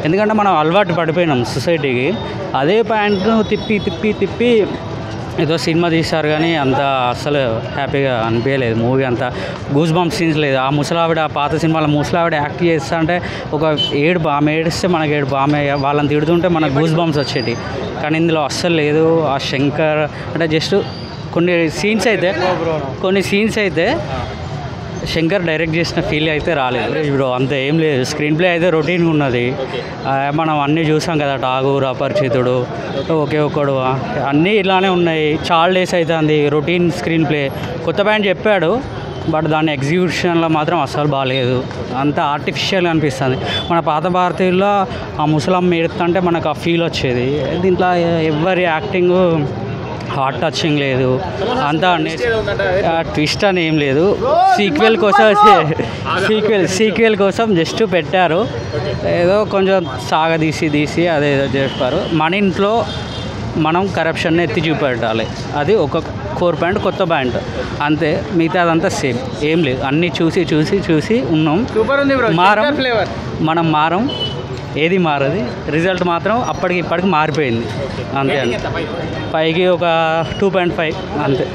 ఎందుకంటే మనం అలవాటు పడిపోయినాం సొసైటీకి. అదే ప్యాంట్ను తిప్పి తిప్పి తిప్పి ఏదో సినిమా తీశారు కానీ అంత అస్సలు హ్యాపీగా అనిపించలేదు. మూవీ అంతా గూస్ బంప్ సీన్స్ లేదు. ఆ ముసలావిడ పాత సినిమాలో ముసలావిడ యాక్ట్ చేస్తా అంటే ఒక ఏడుపు, ఆమె ఏడిస్తే మనకి ఏడుపు, ఆమె వాళ్ళని తిడుతుంటే మనకు గూస్ బంప్స్ వచ్చేటి. కానీ ఇందులో అస్సలు లేదు. ఆ శంకర్ అంటే జస్ట్ కొన్ని సీన్స్ అయితే శంకర్ డైరెక్ట్ చేసిన ఫీల్ అయితే రాలేదు. ఇప్పుడు అంత ఏం లేదు. స్క్రీన్ ప్లే అయితే రొటీన్గా ఉన్నది. మనం అన్నీ చూసాం కదా, ఠాగూర్, అపరిచితుడు, ఒకే ఒక్కడు, అన్నీ ఇలానే ఉన్నాయి. చాలా డేస్ అవుతుంది. Routine screen play. కొత్త బ్యాండ్ చెప్పాడు, బట్ దాని ఎగ్జిక్యూషన్లో మాత్రం అస్సలు బాగాలేదు. అంత ఆర్టిఫిషియల్గా అనిపిస్తుంది. మన పాత భారతీయుల్లో ఆ ముసలమ్మ ఏడుతుంటే మనకు ఆ ఫీల్ వచ్చేది. దీంట్లో ఎవరి యాక్టింగ్ హార్ట్ టచింగ్ లేదు. అంతా ట్విస్ట్ అని ఏం లేదు. సీక్వెల్ కోసం జస్ట్ పెట్టారు. ఏదో కొంచెం సాగదీసి అదేదో చేస్తారు. మన ఇంట్లో మనం కరప్షన్ని ఎత్తి చూపెట్టాలి. అది ఒక కోర్ పాయింట్, కొత్త పాయింట్ అంతే. మిగతా అదంతా సేమ్, ఏం లేదు. అన్నీ చూసి ఉన్నాం. మనం మారం, ఏది మారది. రిజల్ట్ మాత్రం అప్పటికి ఇప్పటికి మారిపోయింది అంతే. పైకి ఒక 2.5 అంతే.